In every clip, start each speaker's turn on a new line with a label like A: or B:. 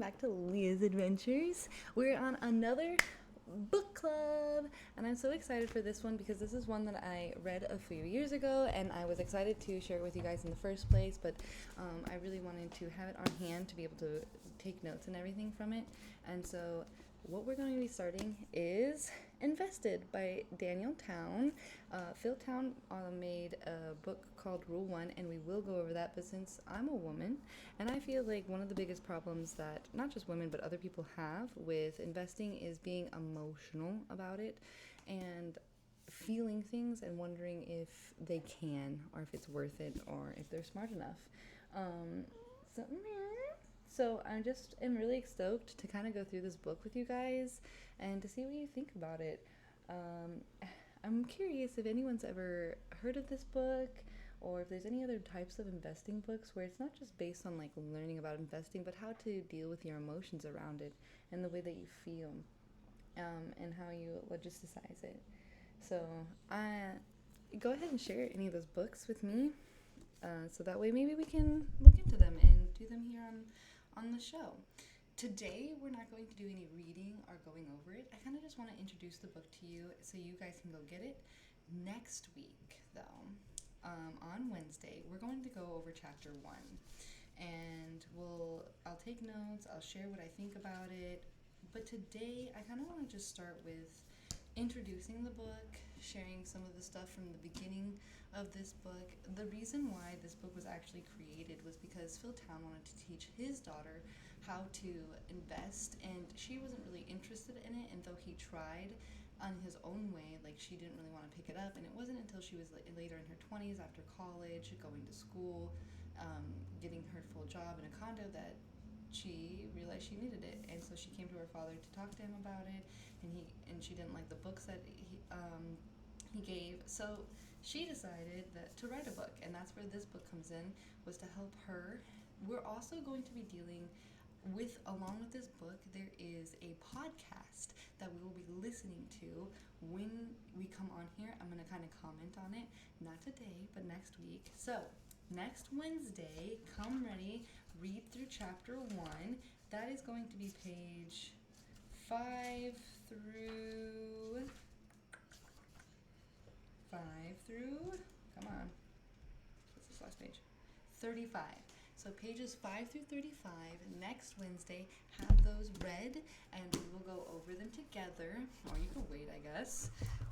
A: back to Leah's Adventures. We're on another book club, and I'm so excited for this one because this is one that I read a few years ago, and I was excited to share it with you guys in the first place, but I really wanted to have it on hand to be able to take notes and everything from it. And so what we're going to be starting is Invested by Danielle Town. Phil Town made a book called Rule 1, and we will go over that. But since I'm a woman, and I feel like one of the biggest problems that not just women but other people have with investing is being emotional about it and feeling things and wondering if they can or if it's worth it or if they're smart enough. Um, so, so I just am really stoked to kind of go through this book with you guys and to see what you think about it. Um, I'm curious if anyone's ever heard of this book or if there's any other types of investing books where it's not just based on like learning about investing, but how to deal with your emotions around it and the way that you feel, and how you logisticize it. So go ahead and share any of those books with me, so that way maybe we can look into them and do them here on the show. Today, we're not going to do any reading or going over it. I kind of just want to introduce the book to you so you guys can go get it. Next week, though, on Wednesday, we're going to go over chapter 1. And I'll take notes, I'll share what I think about it. But today, I kind of want to just start with introducing the book, sharing some of the stuff from the beginning of this book. The reason why this book was actually created was because Phil Town wanted to teach his daughter how to invest, and she wasn't really interested in it, and though he tried on his own way, like she didn't really want to pick it up. And it wasn't until she was later in her 20s, after college, going to school, getting her full job in a condo, that she realized she needed it. And so she came to her father to talk to him about it, and she didn't like the books that he gave. So she decided to write a book, and that's where this book comes in, was to help her. We're also going to be dealing with, along with this book, there is a podcast that we will be listening to when we come on here. I'm going to kind of comment on it, not today, but next week. So next Wednesday, come ready, read through chapter 1. That is going to be page 5 through come on, what's this last page? 35. So pages 5 through 35 next Wednesday. Have those read, and we will go over them together. Or you can wait, I guess.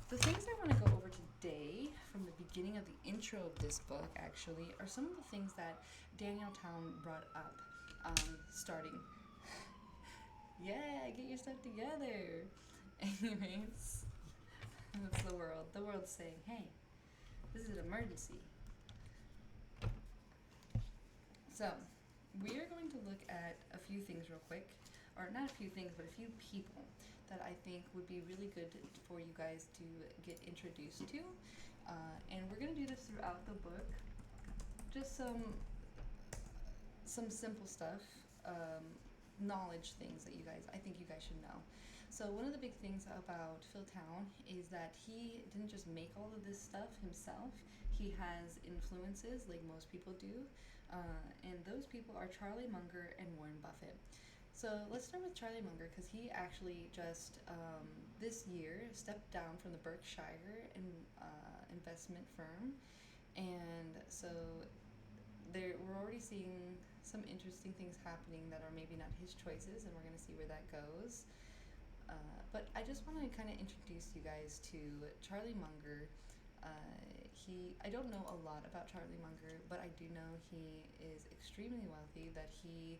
A: The things I want to go over today, from the beginning of the intro of this book, actually, are some of the things that Danielle Town brought up, starting. Yeah, get your stuff together. Anyways, that's the world. The world's saying, hey, this is an emergency. So, we are going to look at a few things real quick, or not a few things, but a few people that I think would be really good for you guys to get introduced to. And we're going to do this throughout the book. Just some simple stuff, knowledge things that I think you guys should know. So one of the big things about Phil Town is that he didn't just make all of this stuff himself. He has influences like most people do. And those people are Charlie Munger and Warren Buffett. So let's start with Charlie Munger, because he actually just this year stepped down from the Berkshire investment firm. And so we're already seeing some interesting things happening that are maybe not his choices, and we're going to see where that goes. But I just want to kind of introduce you guys to Charlie Munger. I don't know a lot about Charlie Munger, but I do know he is extremely wealthy, that he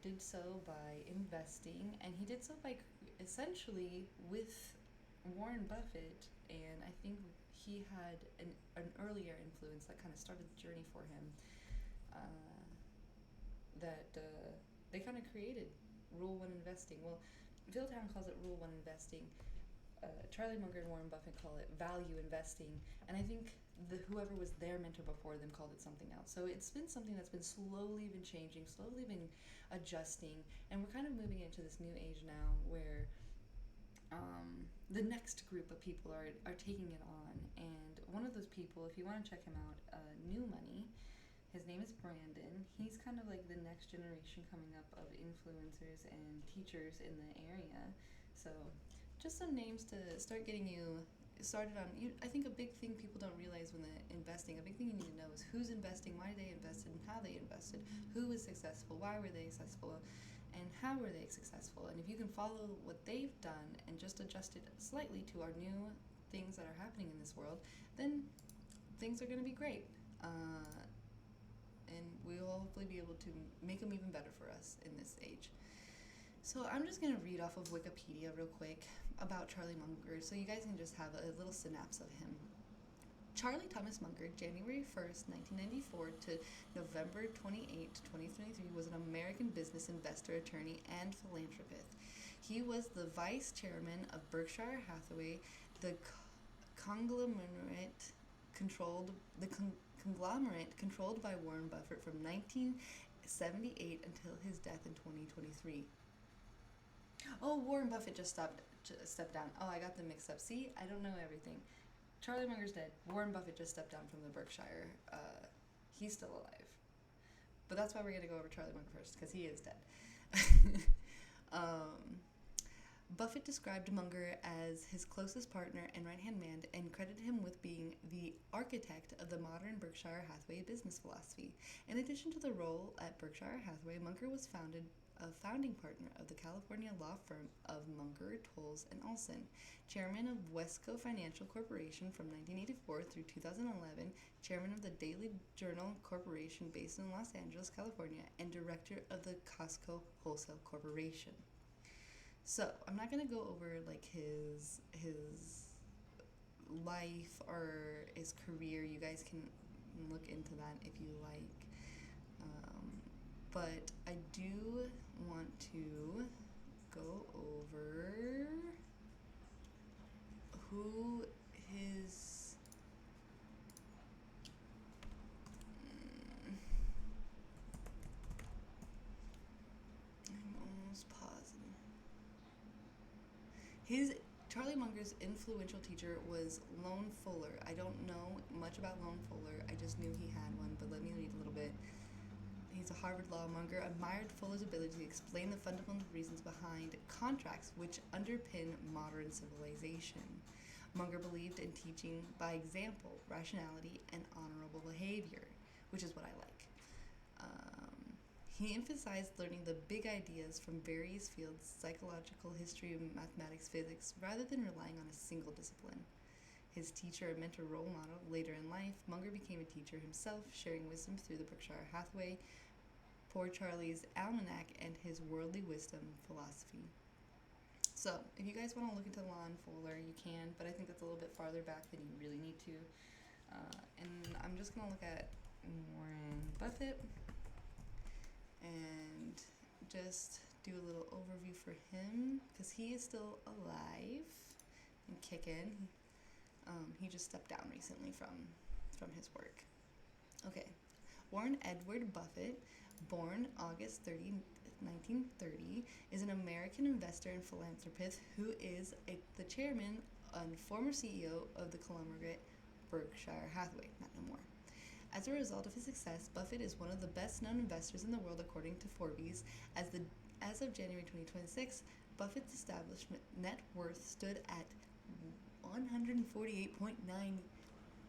A: did so by investing, and he did so by essentially with Warren Buffett, and I think he had an earlier influence that kind of started the journey for him, that they kind of created Rule 1 investing. Well, Phil Town calls it Rule 1 investing. Charlie Munger and Warren Buffett call it value investing, and I think whoever was their mentor before them called it something else. So it's been something that's been slowly been changing, slowly been adjusting, and we're kind of moving into this new age now where the next group of people are taking it on. And one of those people, if you want to check him out, New Money, His name is Brandon. He's kind of like the next generation coming up of influencers and teachers in the area. So, just some names to start getting you started on. I think a big thing people don't realize when they're investing, a big thing you need to know is who's investing, why they invested, and how they invested, who was successful, why were they successful, and how were they successful. And if you can follow what they've done and just adjust it slightly to our new things that are happening in this world, then things are going to be great. And we will hopefully be able to make them even better for us in this age. So I'm just going to read off of Wikipedia real quick about Charlie Munger so you guys can just have a little synapse of him. Charlie Thomas Munger, January 1st, 1994 to November 28, 2023, was an American business investor, attorney, and philanthropist. He was the vice chairman of Berkshire Hathaway, the conglomerate controlled by Warren Buffett from 1978 until his death in 2023. Oh, Warren Buffett just stepped down. Oh, I got them mixed up. See, I don't know everything. Charlie Munger's dead. Warren Buffett just stepped down from the Berkshire. He's still alive. But that's why we're going to go over Charlie Munger first, because he is dead. Buffett described Munger as his closest partner and right-hand man and credited him with being the architect of the modern Berkshire Hathaway business philosophy. In addition to the role at Berkshire Hathaway, Munger was a founding partner of the California law firm of Munger, Tolles & Olson, chairman of Wesco Financial Corporation from 1984 through 2011, chairman of the Daily Journal Corporation based in Los Angeles, California, and director of the Costco Wholesale Corporation. So I'm not gonna go over like his life or his career. You guys can look into that if you like. But I do want to go over who his I'm almost positive. Charlie Munger's influential teacher was Lone Fuller. I don't know much about Lone Fuller. I just knew he had one, but let me read a little bit. He's a Harvard law. Munger admired Fuller's ability to explain the fundamental reasons behind contracts which underpin modern civilization. Munger believed in teaching by example, rationality, and honorable behavior, which is what I like. He emphasized learning the big ideas from various fields, psychological, history, mathematics, physics, rather than relying on a single discipline. His teacher and mentor role model later in life, Munger became a teacher himself, sharing wisdom through the Berkshire Hathaway, Poor Charlie's Almanac, and his worldly wisdom philosophy. So, if you guys want to look into Lon Fuller, you can, but I think that's a little bit farther back than you really need to. And I'm just going to look at Warren Buffett and just do a little overview for him, because he is still alive and kicking. He just stepped down recently from his work. Okay. Warren Edward Buffett, born August 30, 1930, is an American investor and philanthropist who is the chairman and former CEO of the conglomerate Berkshire Hathaway, not no more. As a result of his success, Buffett is one of the best-known investors in the world according to Forbes. As of January 2026, Buffett's establishment net worth stood at $148.9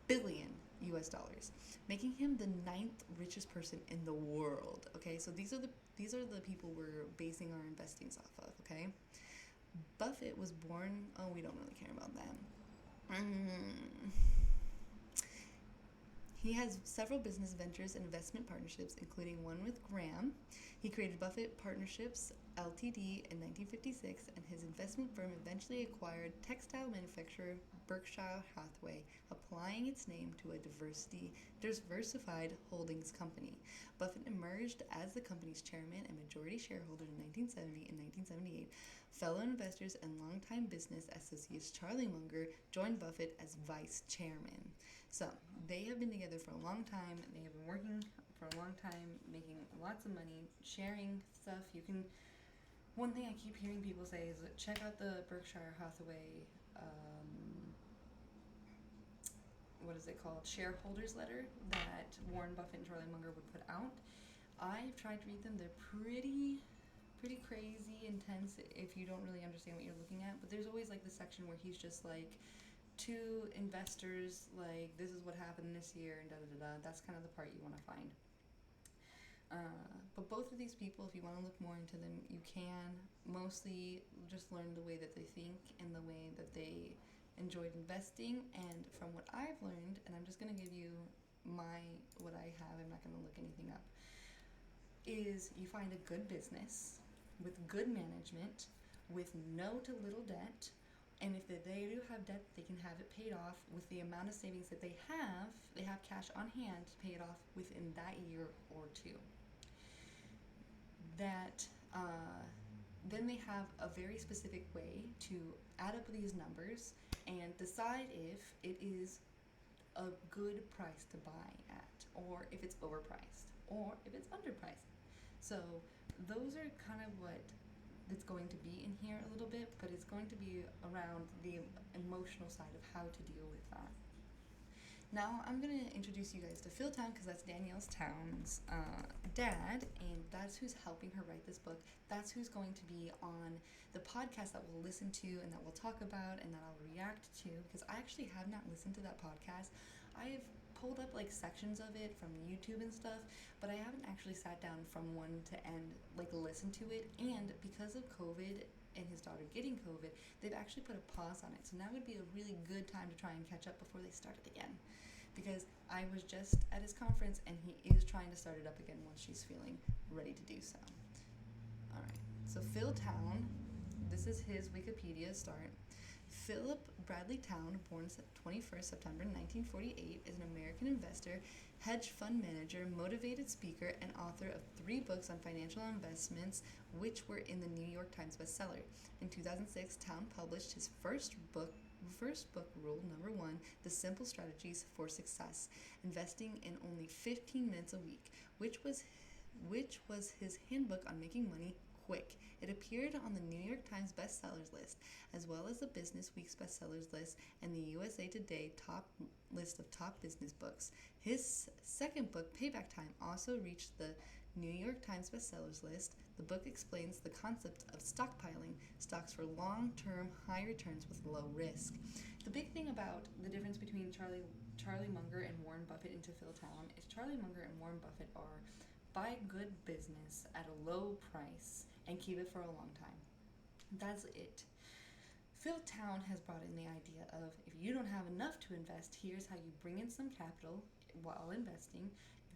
A: billion US dollars, making him the 9th richest person in the world. Okay, so these are the people we're basing our investings off of. Okay, Buffett was born. Oh, we don't really care about that. He has several business ventures and investment partnerships, including one with Graham. He created Buffett Partnerships Ltd. in 1956, and his investment firm eventually acquired textile manufacturer Berkshire Hathaway, applying its name to a diversified holdings company. Buffett emerged as the company's chairman and majority shareholder in 1970 and 1978. Fellow investors and longtime business associates Charlie Munger joined Buffett as vice chairman. So they have been together for a long time. They have been working for a long time, making lots of money, sharing stuff. One thing I keep hearing people say is check out the Berkshire Hathaway what is it called, Shareholders letter that Warren Buffett and Charlie Munger would put out. I've tried to read them. They're pretty crazy, intense if you don't really understand what you're looking at. But there's always like the section where he's just like, to investors, like, this is what happened this year and da da da da. That's kind of the part you want to find. But both of these people, if you want to look more into them, you can. Mostly just learn the way that they think and the way that they enjoyed investing. And from what I've learned, and I'm just going to give you what I have, I'm not going to look anything up, is you find a good business with good management, with no to little debt, and if they do have debt, they can have it paid off with the amount of savings that they have cash on hand to pay it off within that year or two. That then they have a very specific way to add up these numbers and decide if it is a good price to buy at, or if it's overpriced, or if it's underpriced. So those are kind of what it's going to be in here a little bit, but it's going to be around the emotional side of how to deal with that. Now I'm going to introduce you guys to Phil Town, because that's Danielle Town's dad, and that's who's helping her write this book. That's who's going to be on the podcast that we'll listen to and that we'll talk about and that I'll react to, because I actually have not listened to that podcast. I've pulled up like sections of it from YouTube and stuff, but I haven't actually sat down from one to end, like listen to it. And because of COVID and his daughter getting COVID, they've actually put a pause on it. So now would be a really good time to try and catch up before they start it again. Because I was just at his conference and he is trying to start it up again once she's feeling ready to do so. Alright, so Phil Town, this is his Wikipedia start. Philip Bradley Town, born 21st September 1948, is an American investor, hedge fund manager, motivated speaker, and author of 3 books on financial investments, which were in the New York Times bestseller. In 2006, Town published his first book, rule number 1, The Simple Strategies for Success, investing in only 15 minutes a week, which was his handbook on making money quick. It appeared on the New York Times bestsellers list, as well as the Business Week's bestsellers list and the USA Today top list of top business books. His second book, Payback Time, also reached the New York Times bestsellers list. The book explains the concept of stockpiling, stocks for long-term high returns with low risk. The big thing about the difference between Charlie Munger and Warren Buffett into Phil Town is Charlie Munger and Warren Buffett are buy good business at a low price and keep it for a long time. That's it. Phil Town has brought in the idea of, if you don't have enough to invest, here's how you bring in some capital while investing.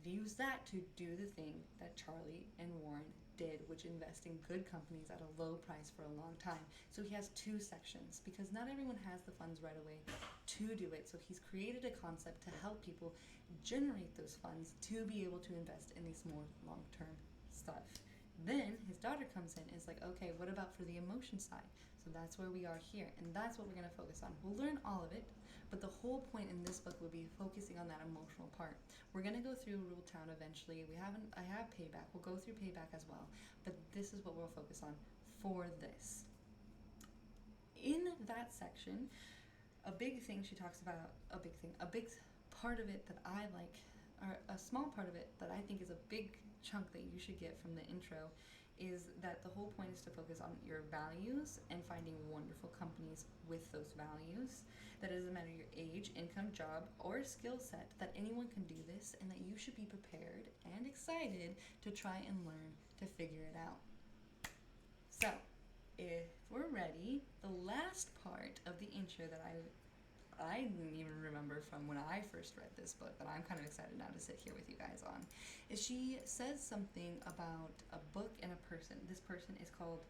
A: Use that to do the thing that Charlie and Warren did, which invest in good companies at a low price for a long time. So he has 2 sections, because not everyone has the funds right away to do it. So he's created a concept to help people generate those funds to be able to invest in these more long-term stuff. Then his daughter comes in and is like, okay, what about for the emotion side? So that's where we are here, and that's what we're going to focus on. We'll learn all of it, but the whole point in this book will be focusing on that emotional part. We're going to go through Rule Town eventually. I have Payback. We'll go through Payback as well, but this is what we'll focus on for this. In that section, a big thing she talks about, a big part of it that I like, or a small part of it that I think is a big chunk that you should get from the intro, is that the whole point is to focus on your values and finding wonderful companies with those values. That it doesn't matter your age, income, job, or skill set, that anyone can do this, and that you should be prepared and excited to try and learn to figure it out. So, if we're ready, the last part of the intro that I didn't even remember from when I first read this book, but I'm kind of excited now to sit here with you guys on, is she says something about a book and a person. This person is called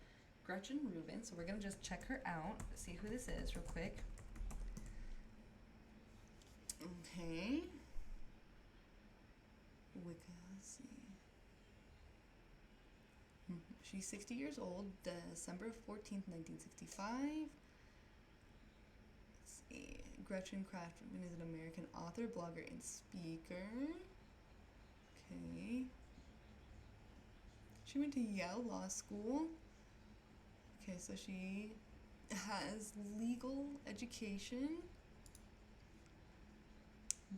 A: Gretchen Rubin, so we're going to just check her out, see who this is real quick. Okay. Let's see. She's 60 years old, December 14th, 1965. Gretchen Craftman is an American author, blogger, and speaker. Okay. She went to Yale Law School. Okay, so she has legal education.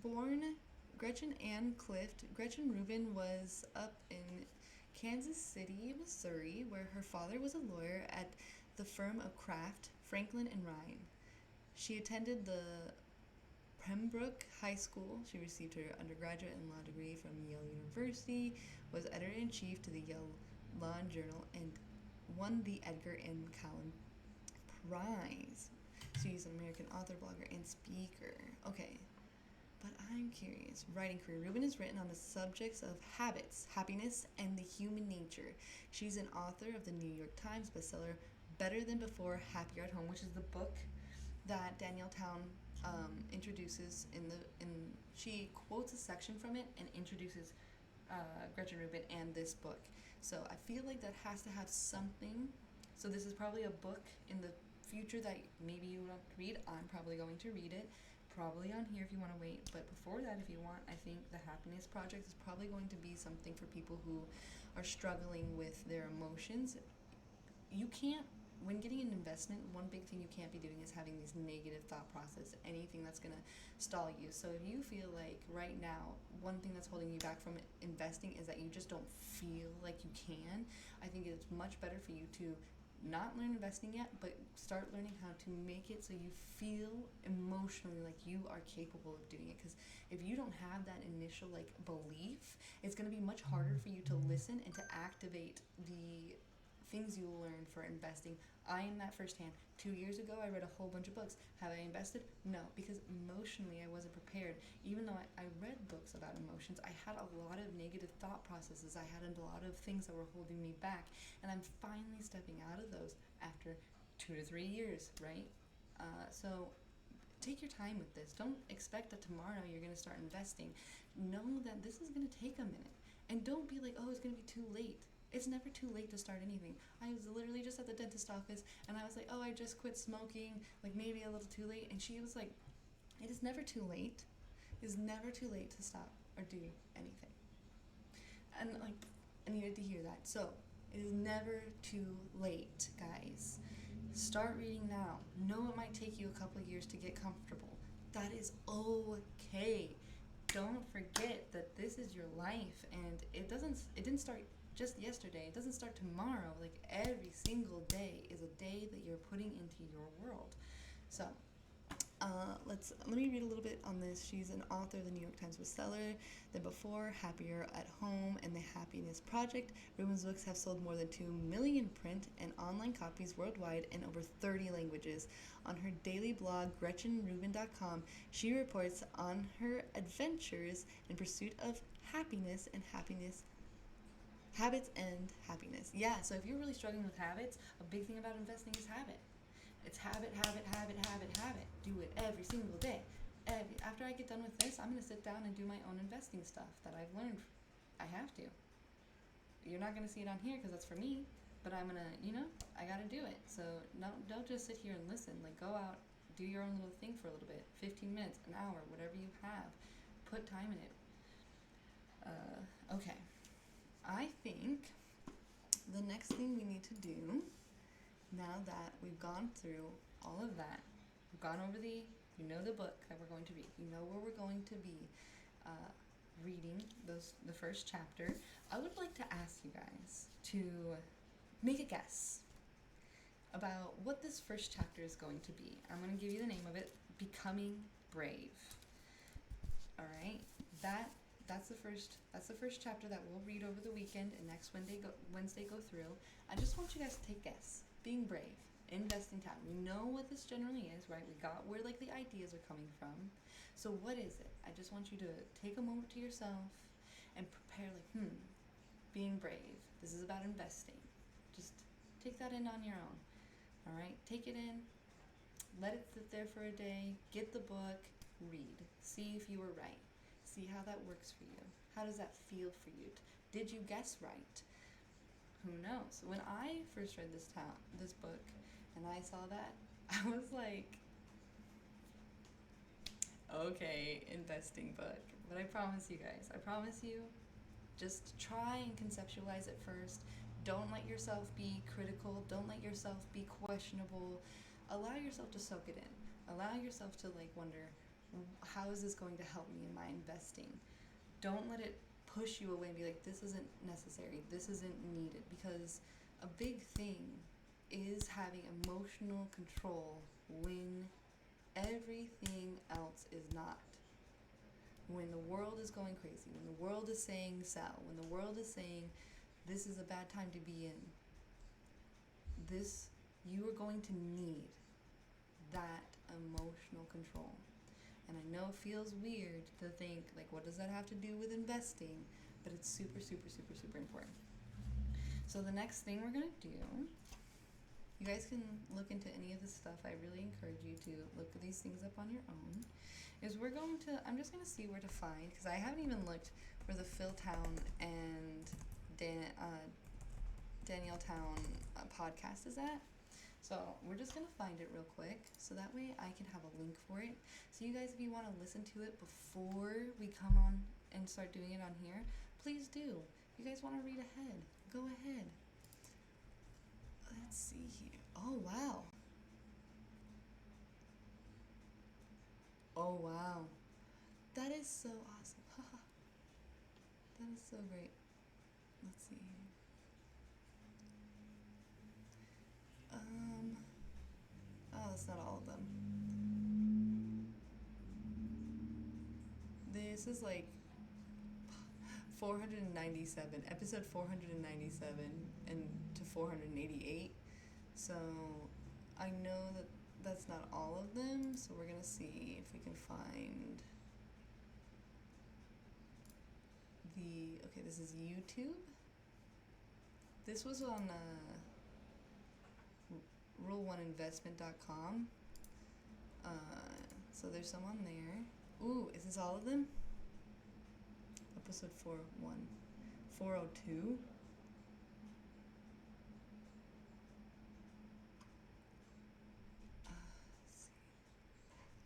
A: Born Gretchen Ann Clift, Gretchen Rubin was up in Kansas City, Missouri, where her father was a lawyer at the firm of Kraft, Franklin and Ryan. She attended the Pembroke High School. She received her undergraduate and law degree from Yale University, was editor-in-chief to the Yale Law Journal, and won the Edgar and Allan Prize. She's an American author, blogger, and speaker. Okay, but I'm curious. Writing career. Rubin has written on the subjects of habits, happiness, and the human nature. She's an author of the New York Times bestseller Better Than Before, Happier at Home, which is the book that Danielle Town introduces she quotes a section from it and introduces Gretchen Rubin and this book. So I feel like that has to have something. So this is probably a book in the future that maybe you want to read. I'm probably going to read it. Probably on here if you want to wait. But before that, if you want, I think the Happiness Project is probably going to be something for people who are struggling with their emotions. You can't, when getting an investment, one big thing you can't be doing is having these negative thought process, anything that's going to stall you. So if you feel like right now, one thing that's holding you back from investing is that you just don't feel like you can, I think it's much better for you to not learn investing yet, but start learning how to make it so you feel emotionally like you are capable of doing it. Because if you don't have that initial belief, it's going to be much harder for you to listen and to activate the things you learn for investing. I am that firsthand. 2 years ago, I read a whole bunch of books. Have I invested? No, because emotionally I wasn't prepared. Even though I read books about emotions, I had a lot of negative thought processes. I had a lot of things that were holding me back, and I'm finally stepping out of those after 2 to 3 years, right? So take your time with this. Don't expect that tomorrow you're going to start investing. Know that this is going to take a minute, and don't be like, oh, it's going to be too late. It's never too late to start anything. I was literally just at the dentist office, and I was like, oh, I just quit smoking, maybe a little too late. And she was like, it is never too late. It is never too late to stop or do anything. And I needed to hear that. So it is never too late, guys. Start reading now. Know it might take you a couple of years to get comfortable. That is okay. Don't forget that this is your life, and it didn't start just yesterday. It doesn't start tomorrow. Every single day is a day that you're putting into your world. So let me read a little bit on this. She's an author of the New York Times bestseller, Than Before, Happier at Home, and the Happiness Project. Rubin's books have sold more than 2 million print and online copies worldwide in over 30 languages. On her daily blog, GretchenRubin.com, she reports on her adventures in pursuit of happiness and habits and happiness. Yeah, so if you're really struggling with habits, a big thing about investing is habit. It's habit. Do it every single day. After I get done with this, I'm going to sit down and do my own investing stuff that I've learned. I have to. You're not going to see it on here because that's for me, but I'm going to, I got to do it. So don't just sit here and listen. Go out, do your own little thing for a little bit. 15 minutes, an hour, whatever you have. Put time in it. Okay. I think the next thing we need to do, now that we've gone through all of that, we've gone over you know the book that we're going to read, you know where we're going to be reading the first chapter, I would like to ask you guys to make a guess about what this first chapter is going to be. I'm going to give you the name of it, Becoming Brave. All right? That's the first chapter that we'll read over the weekend, and next Wednesday go through. I just want you guys to take a guess. Being brave, investing time. We know what this generally is, right? We got where the ideas are coming from. So what is it? I just want you to take a moment to yourself and prepare being brave. This is about investing. Just take that in on your own. All right? Take it in. Let it sit there for a day. Get the book. Read. See if you were right. See how that works for you. How does that feel for you? Did you guess right? Who knows? When I first read this book and I saw that, I was like, okay, investing book. But I promise you guys, just try and conceptualize it first. Don't let yourself be critical. Don't let yourself be questionable. Allow yourself to soak it in. Allow yourself to wonder, How is this going to help me in my investing? Don't let it push you away and be like, this isn't necessary, this isn't needed, because a big thing is having emotional control when everything else is not. When the world is going crazy, when the world is saying sell, when the world is saying this is a bad time to be in, you are going to need that emotional control. And I know it feels weird to think, like, what does that have to do with investing? But it's super, super, super, super important. So the next thing we're going to do, you guys can look into any of this stuff. I really encourage you to look these things up on your own. I'm just going to see where to find, because I haven't even looked where the Phil Town and Danielle Town podcast is at. So we're just going to find it real quick, so that way I can have a link for it. So you guys, if you want to listen to it before we come on and start doing it on here, please do. If you guys want to read ahead, go ahead. Let's see here. Oh, wow. Oh, wow. That is so awesome. That is so great. Let's see here. Oh, that's not all of them. This is like 497, episode 497 and to 488. So I know that that's not all of them, so we're gonna see if we can find okay, this is YouTube. This was on rule1investment.com. So there's some on there. Ooh, is this all of them? Episode 402. Let's see.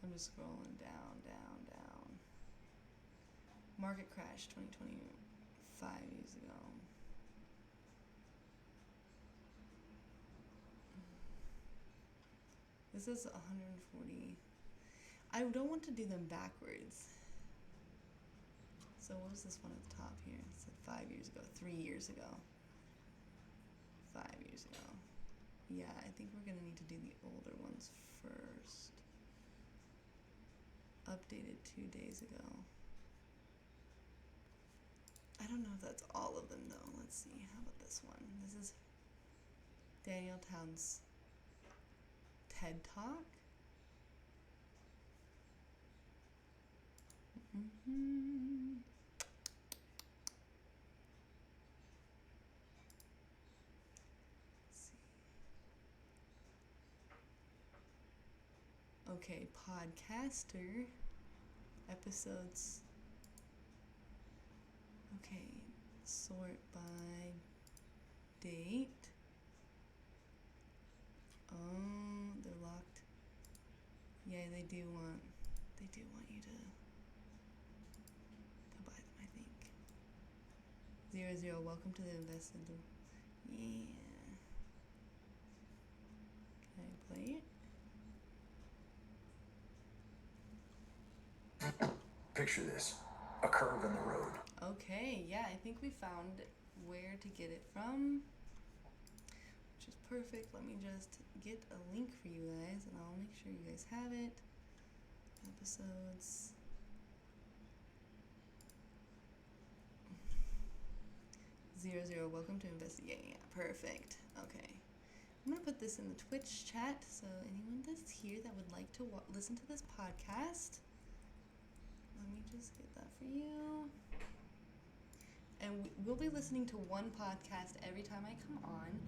A: I'm just scrolling down. Market crash 2025 years ago. This is 140. I don't want to do them backwards. So what was this one at the top here? It said 5 years ago, 3 years ago, 5 years ago. Yeah, I think we're gonna need to do the older ones first. Updated 2 days ago. I don't know if that's all of them though. Let's see. How about this one? This is Danielle Town's TED Talk. Let's see. Okay, podcaster episodes. Okay, sort by date. Oh, they're locked. Yeah, they do want you to buy them, I think. 00, welcome to the invested. Yeah. Can I play
B: it? Picture this, a curve in the road.
A: Okay, yeah, I think we found where to get it from, which is perfect. Let me just get a link for you guys, and I'll make sure you guys have it. Episodes. 00, welcome to invest. Yeah, perfect. Okay. I'm going to put this in the Twitch chat, so anyone that's here that would like to listen to this podcast, let me just get that for you. And we'll be listening to one podcast every time I come on.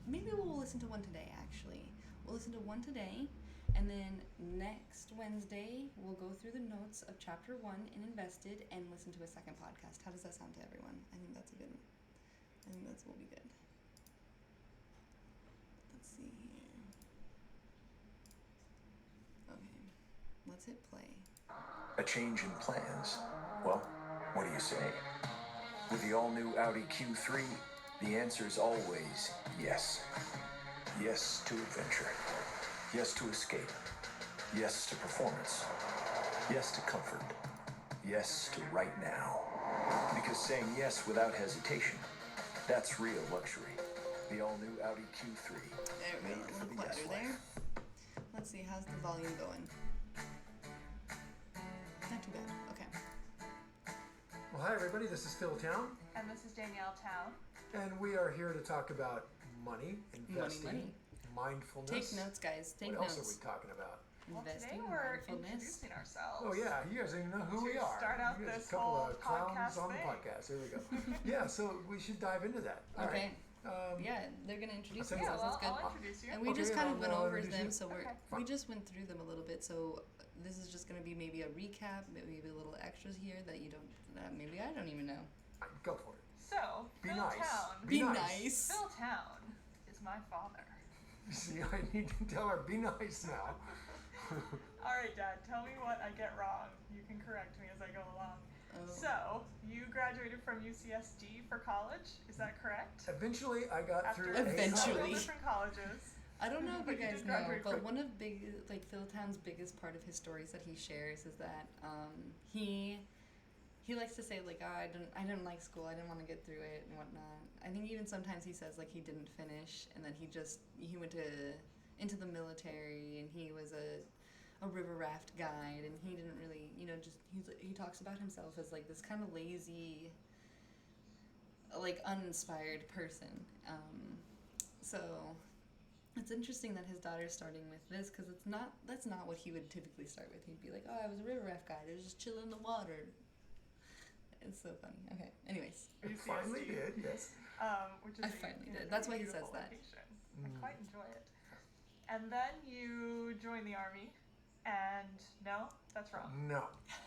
A: Maybe we'll listen to one today, actually. We'll listen to one today, and then next Wednesday, we'll go through the notes of Chapter 1 in Invested and listen to a second podcast. How does that sound to everyone? I think that will be good. Let's see here. Okay, let's hit play.
B: A change in plans. Well, what do you say? With the all-new Audi Q3, the answer is always yes. Yes to adventure. Yes to escape. Yes to performance. Yes to comfort. Yes to right now. Because saying yes without hesitation, that's real luxury. The all-new Audi Q3.
A: There we go,
B: Made
A: a
B: for
A: little
B: the yes
A: quieter there.
B: life.
A: Let's see, how's the volume going? Not too bad. Okay.
C: Well, hi everybody, this is Phil Town,
D: And this is Danielle Town.
C: and we are here to talk about money, investing,
A: Money.
C: mindfulness.
A: Take notes, guys. Take
C: What else
A: notes.
C: are we talking about?
D: Well,
A: Investing,
D: today we're
A: mindfulness.
D: introducing ourselves.
C: Oh yeah, you guys don't even know who we
D: To
C: are.
D: start out
C: You guys
D: this
C: a couple
D: whole
C: of clowns
D: podcast
C: on the
D: thing.
C: podcast. Here we go. Yeah, so we should dive into that. All
A: Okay.
C: right.
A: Yeah, they're gonna introduce
C: I'll tell you
A: themselves.
D: Yeah, well,
A: That's
D: I'll
A: good.
D: introduce you.
A: And we
C: Okay,
A: just kind of
C: and
A: went
C: I'll
A: over
C: introduce
A: them,
C: you.
A: so
D: Okay.
A: we just went through them a little bit. So this is just gonna be maybe a recap, maybe a little extras here that you don't, that maybe I don't even know.
C: Go for it.
D: So,
C: Be
D: Phil
C: nice.
D: Town.
A: Be
C: nice.
A: nice.
D: Phil Town is my father.
C: See, I need to tell her, be nice now.
D: All right, Dad, tell me what I get wrong. You can correct me as I go along.
A: Oh.
D: So, you graduated from UCSD for college, is that correct?
C: Eventually, I got
D: After
C: through
A: Eventually.
D: several different colleges.
A: I don't know if
D: But
A: you
D: you
A: guys
D: did
A: know,
D: graduate
A: but
D: quick.
A: one of Phil Town's biggest part of his stories that he shares is that he likes to say like, oh, I didn't like school, I didn't want to get through it and whatnot. I think even sometimes he says like he didn't finish, and then he went into the military, and he was a river raft guide, and he didn't really, he talks about himself as like this kind of lazy, like uninspired person. So it's interesting that his daughter's starting with this, because that's not what he would typically start with. He'd be like, oh, I was a river raft guide, I was just chilling in the water. It's so funny. Okay, anyways.
C: It finally did, yes.
D: Which is
A: I finally did. That's why he says
D: beautiful
A: that.
D: location. I quite enjoy it. And then you joined the army, and no, that's wrong.
C: No.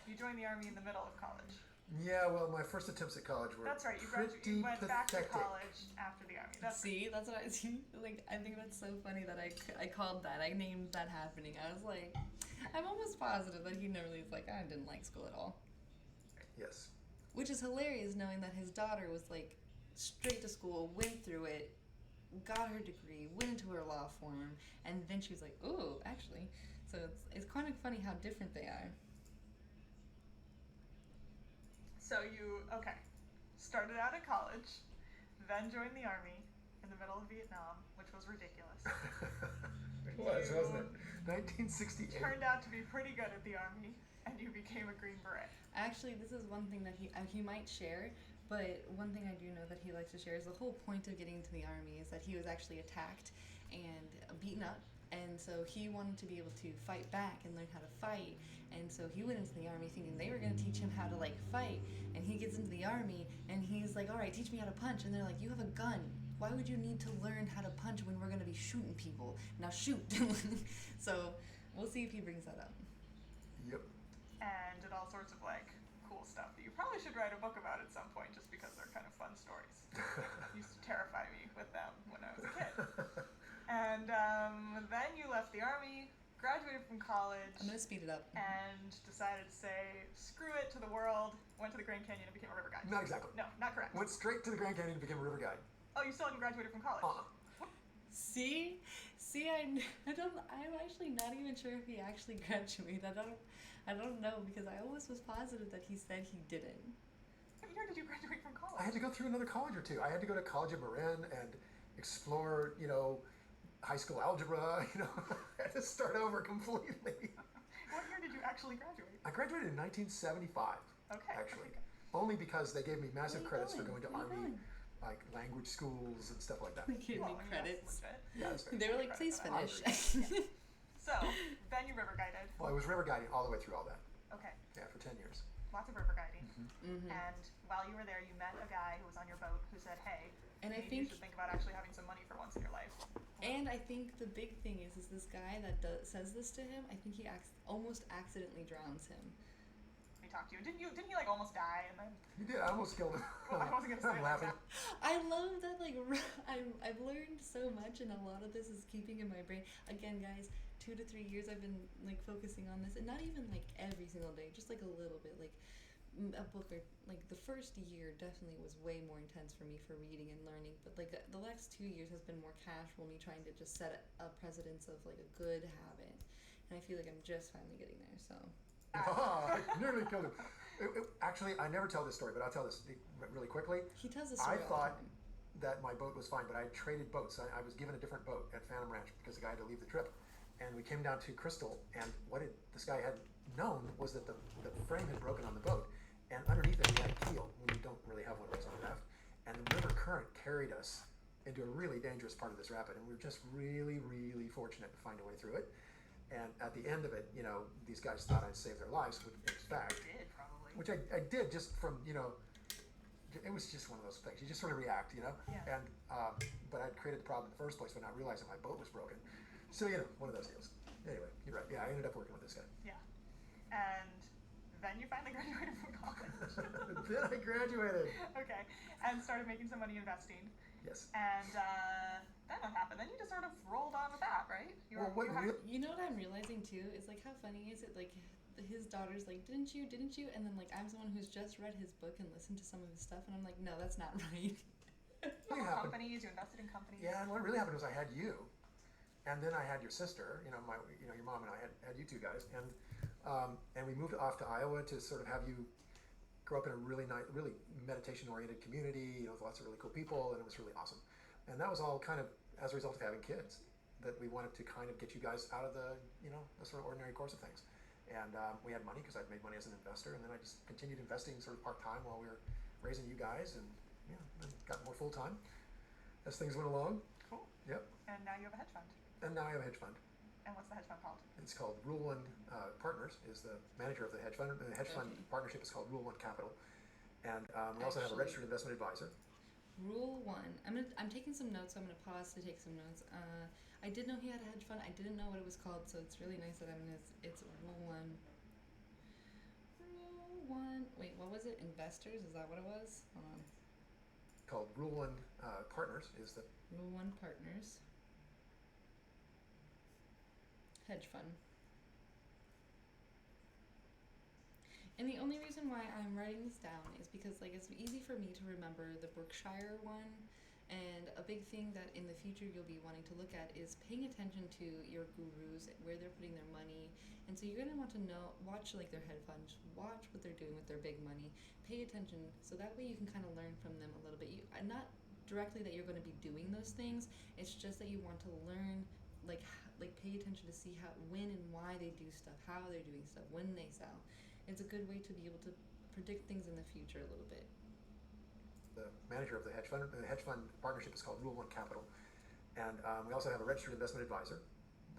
D: You joined the army in the middle of college.
C: Yeah, well, my first attempts at college were
D: That's right. You
C: pretty
D: went back to
C: pathetic.
D: college after the army. That's
A: See, that's what I see. Like, I think that's so funny that I called that. I named that happening. I was like, I'm almost positive that he never was like, I didn't like school at all.
C: Yes.
A: Which is hilarious, knowing that his daughter was like straight to school, went through it, got her degree, went into her law firm, and then she was like, "Oh, actually." So it's kind of funny how different they are.
D: So you started out at college, then joined the army in the middle of Vietnam, which was ridiculous.
C: It was, wasn't it? 1968.
D: Turned out to be pretty good at the army, and you became a Green Beret.
A: Actually, this is one thing that he might share, but one thing I do know that he likes to share is the whole point of getting into the army is that he was actually attacked and beaten up, and so he wanted to be able to fight back and learn how to fight, and so he went into the army thinking they were going to teach him how to like fight, and he gets into the army and he's like, all right, teach me how to punch, and they're like, you have a gun. Why would you need to learn how to punch when we're going to be shooting people? Now shoot. So we'll see if he brings that up.
C: Yep.
D: And did all sorts of like cool stuff that you probably should write a book about at some point, just because they're kind of fun stories. Used to terrify me with them when I was a kid. And then you left the army, graduated from college,
A: I'm going to speed it up.
D: and decided to say screw it to the world. Went to the Grand Canyon and became a river guide.
C: Not exactly.
D: No, not correct.
C: Went straight to the Grand Canyon and became a river guide.
D: Oh, you still haven't graduated from college.
A: See, I'm actually not even sure if he actually graduated. I don't know, because I almost was positive that he said he didn't.
D: What year did you graduate from college?
C: I had to go through another college or two. I had to go to College of Marin and explore, high school algebra, I had to start over completely.
D: What year did you actually graduate?
C: I graduated in 1975,
D: Okay.
C: actually. Only because they gave me massive
A: Where you
C: credits for
A: going?
C: going to
A: Where you
C: Army,
A: going?
C: like language schools and stuff like that.
A: They gave me
D: Well, I mean,
A: credits.
D: that's legit.
C: Yeah, that's fair.
A: They were like, please
D: Credit
A: finish.
D: So, then you river guided.
C: Well, I was river guiding all the way through all that.
D: Okay.
C: Yeah, for 10 years.
D: Lots of river guiding.
A: Mhm.
D: And while you were there, you met a guy who was on your boat who said, hey,
A: And I
D: maybe you
A: think-
D: should think about actually having some money for once in your life.
A: And I think the big thing is this guy that says this to him, I think he almost accidentally drowns him.
D: He talked to you. Didn't he like almost die and then
C: You did. I almost killed him.
D: Well, I wasn't gonna say
C: I'm
D: it like
C: laughing.
D: that.
A: I love that, like, I've learned so much, and a lot of this is keeping in my brain. Again, guys, 2 to 3 years I've been, like, focusing on this, and not even, like, every single day, just, like, a little bit, like, a book, or, like, the first year definitely was way more intense for me for reading and learning, but, like, the last 2 years has been more casual, me trying to just set a precedence of, like, a good habit, and I feel like I'm just finally getting there. So
C: I nearly killed him. Actually, I never tell this story, but I'll tell this really quickly.
A: he tells the
C: I
A: story all
C: thought
A: the time.
C: that my boat was fine, but I traded boats. I was given a different boat at Phantom Ranch because the guy had to leave the trip. And we came down to Crystal, and this guy had known was that the frame had broken on the boat, and underneath it we had a keel. We don't really have one of those on the raft. And the river current carried us into a really dangerous part of this rapid, and we were just really, really fortunate to find a way through it. And at the end of it, these guys thought I'd saved their lives, which in fact,
D: You did, probably.
C: which I did just from, it was just one of those things. You just sort of react,
D: Yeah.
C: And but I'd created the problem in the first place by not realizing my boat was broken. So one of those deals. Anyway, you're right. Yeah, I ended up working with this guy.
D: Yeah. And then you finally graduated from college.
C: Then I graduated.
D: Okay. And started making some money investing.
C: Yes.
D: And then what happened? Then you just sort of rolled on with that, right?
A: You know what I'm realizing too is like how funny is it like his daughter's like didn't you and then like I'm someone who's just read his book and listened to some of his stuff and I'm like no, that's not right.
D: You own companies, you invested in companies.
C: Yeah, and what really happened was I had you, and then I had your sister. Your mom and I had you two guys, and we moved off to Iowa to sort of have you grow up in a really nice, really meditation-oriented community. With lots of really cool people, and it was really awesome. And that was all kind of as a result of having kids, that we wanted to kind of get you guys out of the sort of ordinary course of things. And we had money because I'd made money as an investor, and then I just continued investing sort of part-time while we were raising you guys, and then got more full-time as things went along.
D: Cool.
C: Yep.
D: And now you have a hedge fund.
C: And now I have a hedge fund.
D: And what's the hedge fund called?
C: It's called Rule One Partners, is the manager of the hedge fund. The hedge fund partnership is called Rule One Capital. And we also have a registered investment advisor.
A: Rule 1. I'm taking some notes, so I'm gonna pause to take some notes. I did know he had a hedge fund. I didn't know what it was called, so it's really nice that it's Rule 1. Rule 1. Wait, what was it? Investors? Is that what it was? Hold on.
C: Called Rule One Partners is the
A: Rule 1 Partners. Hedge fund. And the only reason why I'm writing this down is because like it's easy for me to remember the Berkshire one, and a big thing that in the future you'll be wanting to look at is paying attention to your gurus, where they're putting their money. And so you're going to want to watch like their hedge funds, watch what they're doing with their big money, pay attention, so that way you can kind of learn from them a little bit. Not directly that you're going to be doing those things, it's just that you want to learn, like pay attention to see when and why they do stuff, how they're doing stuff, when they sell. It's a good way to be able to predict things in the future a little bit.
C: The manager of the hedge fund. The hedge fund partnership is called Rule One Capital. And we also have a registered investment advisor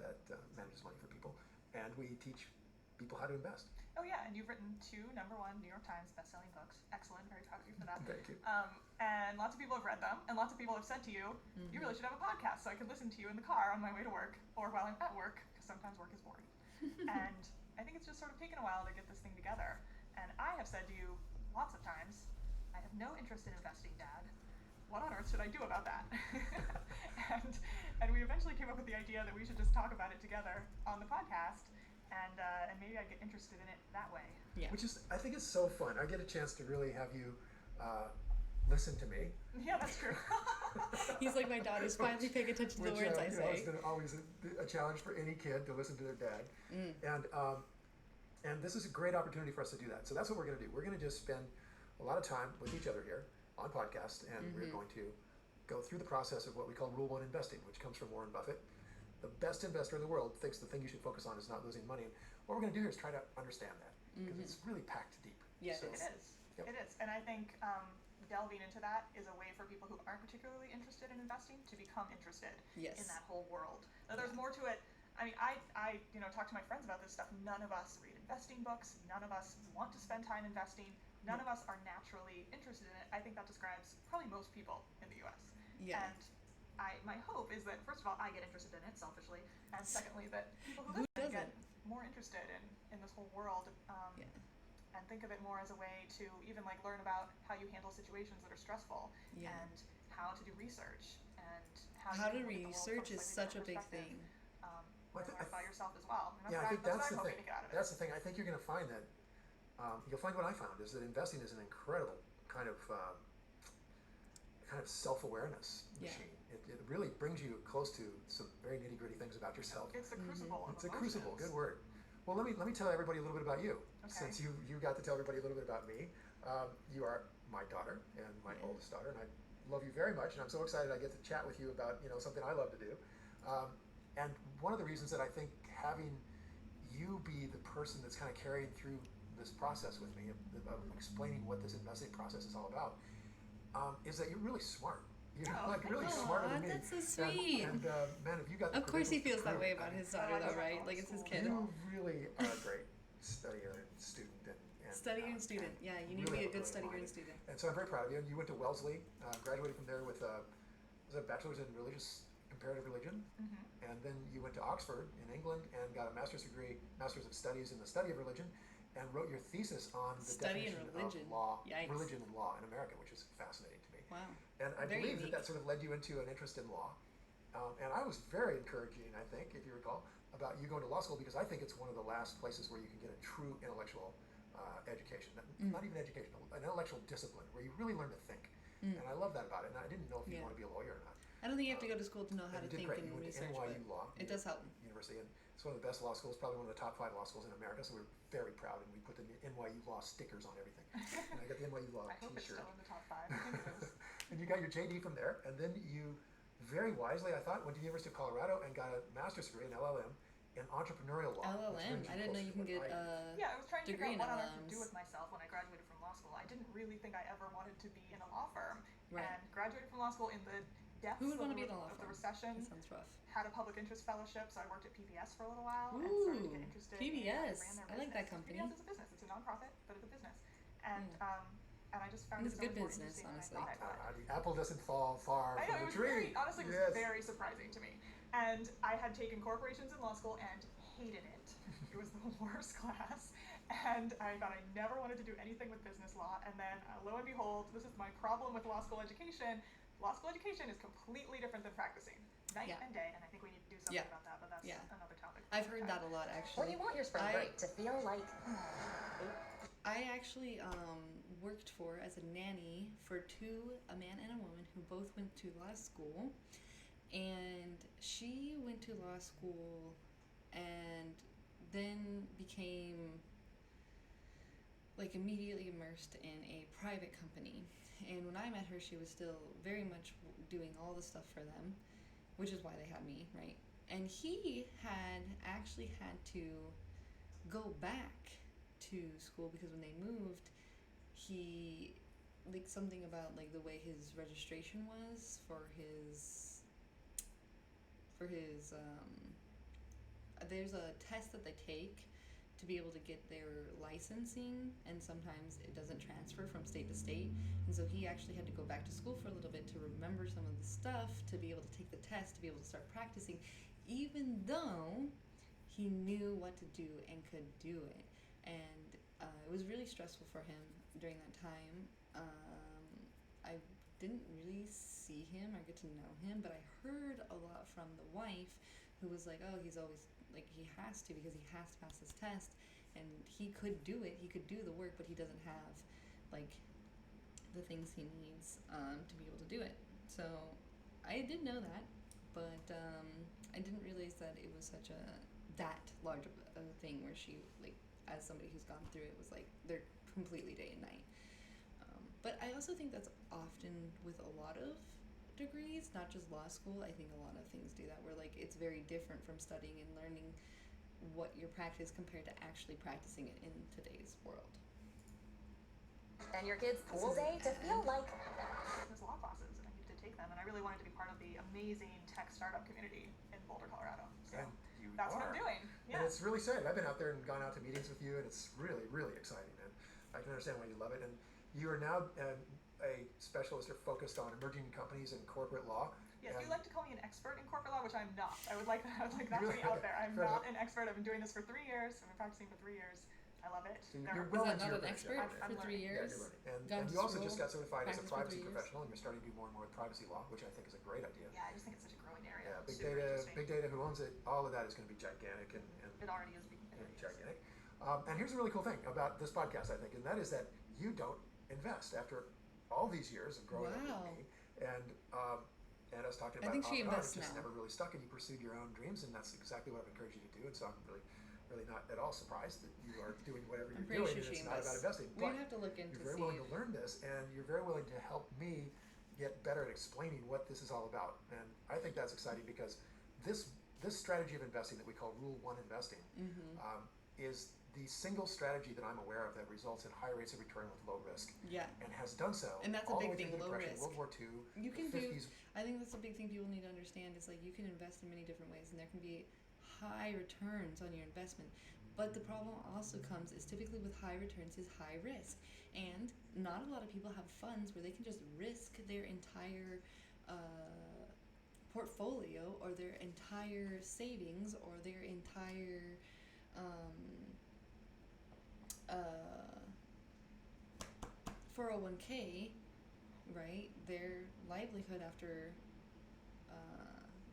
C: that manages money for people. And we teach people how to invest.
D: Oh yeah, and you've written 2 #1 New York Times best-selling books. Excellent, very proud of you for that.
C: Thank you.
D: And lots of people have read them, and lots of people have said to you, you really should have a podcast so I can listen to you in the car on my way to work, or while I'm at work, because sometimes work is boring. And I think it's just sort of taken a while to get this thing together. And I have said to you lots of times, I have no interest in investing, Dad. What on earth should I do about that? and we eventually came up with the idea that we should just talk about it together on the podcast, and maybe I'd get interested in it that way.
A: Yeah.
C: Which is, I think it's so fun. I get a chance to really have you listen to me.
D: Yeah, that's true.
A: He's like, my daughter's finally paying attention to the words I say.
C: It's always a challenge for any kid to listen to their dad. And this is a great opportunity for us to do that. So that's what we're going to do. We're going to just spend a lot of time with each other here on podcast, and we're going to go through the process of what we call Rule 1 investing, which comes from Warren Buffett. The best investor in the world thinks the thing you should focus on is not losing money. And what we're going to do here is try to understand that, because it's really packed deep.
A: Yes,
C: So,
D: It is.
C: Yep.
D: It is. And I think delving into that is a way for people who aren't particularly interested in investing to become interested
A: Yes.
D: in that whole world. Now, there's more to it. I mean, I talk to my friends about this stuff. None of us read investing books. None of us want to spend time investing. None of us are naturally interested in it. I think that describes probably most people in the U.S.
A: Yeah.
D: And my hope is that, first of all, I get interested in it selfishly, and secondly, that people who
A: Who
D: listen get
A: doesn't?
D: more interested in this whole world. And think of it more as a way to even like learn about how you handle situations that are stressful, and how to do research, and
A: How to
D: look at the world from
A: research is
D: slightly
A: such a
D: different
A: big
D: perspective.
A: thing.
D: Learn about yourself as well. And
C: Yeah, I think
D: that's
C: that's the
D: what I'm
C: thing.
D: hoping to get out of it.
C: That's the thing. I think you're going to find that you'll find what I found is that investing is an incredible kind of self-awareness
A: Yeah.
C: machine. it really brings you close to some very nitty gritty things about yourself.
D: It's a crucible.
C: It's a crucible. Good word. Well, let me tell everybody a little bit about you.
D: Okay.
C: Since you got to tell everybody a little bit about me. You are my daughter and my oldest daughter, and I love you very much. And I'm so excited I get to chat with you about something I love to do. And one of the reasons that I think having you be the person that's kind of carrying through this process with me of explaining what this investing process is all about is that you're really smart. You're really smarter than me.
A: That's so sweet.
C: And man, if you got the
A: of course he feels that
C: credentials,
A: way about his daughter, though, right? Like it's his kid.
C: You really are a great studier and student.
A: Studier and student. Yeah, you need
C: really
A: to be a good
C: really
A: studier and student.
C: And so I'm very proud of you. And you went to Wellesley, graduated from there with a bachelor's in religious comparative religion, and then you went to Oxford in England and got a master's of studies in the study of religion, and wrote your thesis on the definition of law, religion and law in America, which is fascinating to me.
A: Wow.
C: And I
A: Very
C: believe
A: unique.
C: that sort of led you into an interest in law. And I was very encouraging, I think, if you recall, about you going to law school, because I think it's one of the last places where you can get a true intellectual education, not even educational, an intellectual discipline where you really learn to think. And I love that about it. And I didn't know if you want to be a lawyer or not.
A: I don't think you have to go to school to know how to think
C: great.
A: and
C: You went
A: research,
C: to NYU
A: but
C: Law,
A: it does help.
C: University, and it's one of the best law schools, probably one of the top 5 law schools in America. So we're very proud, and we put the NYU Law stickers on everything. And I got the NYU Law
D: I hope it's
C: T-shirt.
D: still in the top 5. I think it is.
C: And you got your JD from there, and then you very wisely, I thought, went to the University of Colorado and got a master's degree in LLM in entrepreneurial law.
A: LLM. I didn't know you can get
D: Yeah, I was trying to figure
A: degree
D: out
A: in
D: what on earth to do
A: LLMs.
D: with myself when I graduated from law school. I didn't really think I ever wanted to be in a law firm.
A: Right.
D: And graduated from law school in the depths
A: Who would
D: of,
A: want to be
D: the,
A: in a law
D: of the
A: firm?
D: recession.
A: That sounds rough.
D: Had a public interest fellowship, so I worked at PBS for a little while and
A: Ooh,
D: started to get interested.
A: PBS.
D: ran their
A: I like that
D: business.
A: company.
D: PBS is a business. It's a nonprofit, but it's a business. And I just found
A: It's
D: it so
A: good
D: much more
A: business,
D: interesting
A: honestly.
D: than I thought it would.
C: The apple doesn't fall far
D: I know,
C: from
D: it
C: the
D: was
C: tree.
D: honestly, it
C: Yes.
D: was very surprising to me. And I had taken corporations in law school and hated it. It was the worst class. And I thought I never wanted to do anything with business law. And then, lo and behold, this is my problem with law school education. Law school education is completely different than practicing. Night and day, and I think we need to do something about that, but that's another topic.
A: I've heard that a lot, actually.
E: When you want your spring break to feel like...
A: I actually worked as a nanny for a man and a woman who both went to law school, and she went to law school and then became like immediately immersed in a private company. And when I met her, she was still very much doing all the stuff for them, which is why they had me, right? And he had actually had to go back to school because when they moved, he something about the way his registration was for his there's a test that they take to be able to get their licensing, and sometimes it doesn't transfer from state to state, and so he actually had to go back to school for a little bit to remember some of the stuff, to be able to take the test, to be able to start practicing, even though he knew what to do and could do it. And it was really stressful for him during that time. I didn't really see him or get to know him, but I heard a lot from the wife, who was like, oh, he's always he has to, because he has to pass this test, and he could do it, he could do the work, but he doesn't have the things he needs to be able to do it. So I did know that, but I didn't realize that it was such that large of a thing where she, as somebody who's gone through it, was they're completely day and night. But I also think that's often with a lot of degrees, not just law school. I think a lot of things do that, where it's very different from studying and learning what your practice compared to actually practicing it in today's world.
E: And your kids' pool day to feel like...
D: There's law classes, and I needed to take them, and I really wanted to be part of the amazing tech startup community in Boulder, Colorado. So
C: And you
D: that's what
C: are.
D: I'm doing.
C: And
D: Yeah.
C: it's really exciting. I've been out there and gone out to meetings with you, and it's really, really exciting. And I can understand why you love it. And you are now a specialist or focused on emerging companies and corporate law.
D: Yes,
C: and
D: you like to call me an expert in corporate law, which I'm not. I would like that to
C: Really?
D: be out there. I'm
C: Fair
D: not
C: enough.
D: an expert. I've been doing this for 3 years. I've been practicing for 3 years. I love it.
C: So
D: There
C: you're
D: are-
C: well
A: Was that
C: into
A: not
C: your
A: an
C: apprenticeship.
A: expert
D: I'm
A: for 3
D: learning.
C: Yeah,
A: years?
C: you're learning.
A: Gone
C: And
A: to
C: you also
A: school,
C: just got certified as a
A: practiced for 3
C: privacy
A: years.
C: professional, and you're starting to do more and more with privacy law, which I think is a great idea.
D: Yeah, I just think it's such a growing area.
C: Yeah,
D: It's super interesting.
C: big data, who owns it, all of that is going to be gigantic and
D: It already is big.
C: gigantic. And here's a really cool thing about this podcast, I think, and that is that you don't invest after all these years of growing up
A: Wow.
C: with me. And and us talking
A: I
C: about
A: think
C: it
A: she
C: off and on,
A: invests
C: it just
A: now.
C: never really stuck, and you pursued your own dreams, and that's exactly what I've encouraged you to do. And so I'm really not at all surprised that you are doing whatever
A: I'm
C: you're
A: pretty
C: doing,
A: sure
C: and
A: she
C: it's not about
A: invests.
C: investing.
A: We'd
C: But
A: have to look into
C: you're very
A: see.
C: willing to learn this, and you're very willing to help me get better at explaining what this is all about. And I think that's exciting because this strategy of investing that we call Rule 1 investing is the single strategy that I'm aware of that results in high rates of return with low risk.
A: Yeah.
C: And has done so
A: And that's a
C: all the
A: big
C: way
A: thing,
C: through the
A: low
C: Depression,
A: risk.
C: World War II,
A: You
C: the
A: can do.
C: 50s.
A: I think that's a big thing people need to understand is like you can invest in many different ways, and there can be high returns on your investment. But the problem also comes is typically with high returns is high risk, and not a lot of people have funds where they can just risk their entire portfolio or their entire savings or their entire uh, 401k, right? Their livelihood after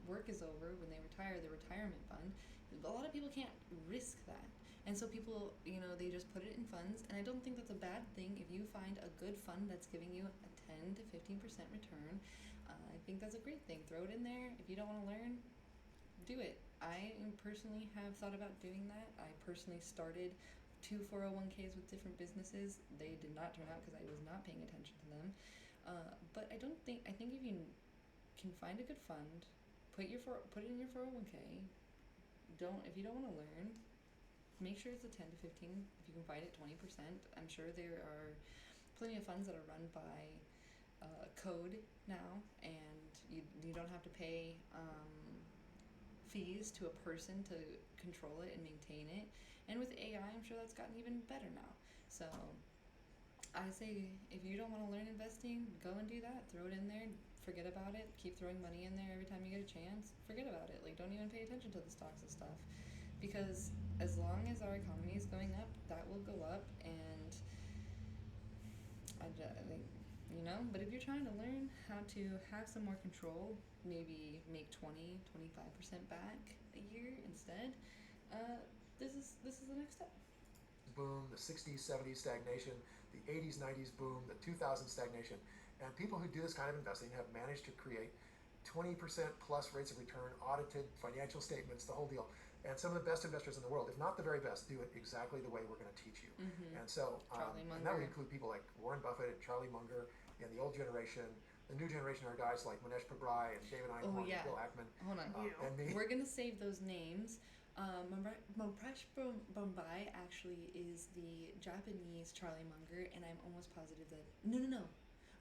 A: work is over, when they retire, their retirement fund. A lot of people can't risk that. And so people, they just put it in funds. And I don't think that's a bad thing if you find a good fund that's giving you a 10 to 15% return. I think that's a great thing. Throw it in there. If you don't want to learn, do it. I personally have thought about doing that. I personally started 2 401ks with different businesses. They did not turn out because I was not paying attention to them. But I think if you can find a good fund, put it in your 401k. If you don't want to learn, make sure it's a 10 to 15. If you can find it 20%, I'm sure there are plenty of funds that are run by code now, and you don't have to pay fees to a person to control it and maintain it. And with AI, I'm sure that's gotten even better now. So I say if you don't want to learn investing, go and do that. Throw it in there. Forget about it. Keep throwing money in there every time you get a chance. Forget about it. Like, don't even pay attention to the stocks and stuff. Because as long as our economy is going up, that will go up. And I think, but if you're trying to learn how to have some more control, maybe make 20, 25% back a year instead, this is the next step.
C: Boom, the 60s, 70s stagnation, the 80s, 90s boom, the 2000s stagnation. And people who do this kind of investing have managed to create 20% plus rates of return, audited financial statements, the whole deal. And some of the best investors in the world, if not the very best, do it exactly the way we're going to teach you. And so, and that would include people like Warren Buffett and Charlie Munger and the old generation. The new generation are guys like Manish Pabrai and David Einhorn and Bill Ackman.
A: Hold on.
C: And me.
A: We're going to save those names. Manish Pabrai actually is the Japanese Charlie Munger, and I'm almost positive that... No.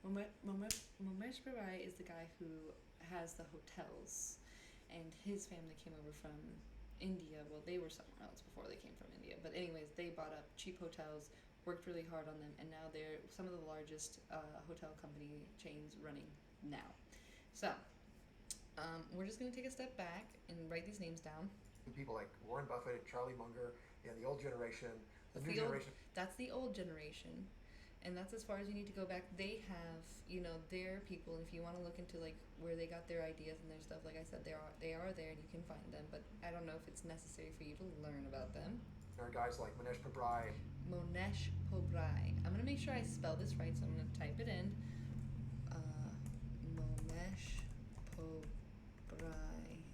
A: Manish Pabrai is the guy who has the hotels, and his family came over from India. Well, they were somewhere else before they came from India. But anyways, they bought up cheap hotels, worked really hard on them, and now they're some of the largest hotel company chains running now. So, we're just going to take a step back and write these names down.
C: People like Warren Buffett and Charlie Munger and the old generation, the new generation.
A: That's the old generation. And that's as far as you need to go back. They have, their people. If you want to look into like where they got their ideas and their stuff, like I said, they are there and you can find them. But I don't know if it's necessary for you to learn about them.
C: There are guys like Manish Pabrai.
A: Manish Pabrai. I'm gonna make sure I spell this right, so I'm gonna type it in. Manish Pabrai.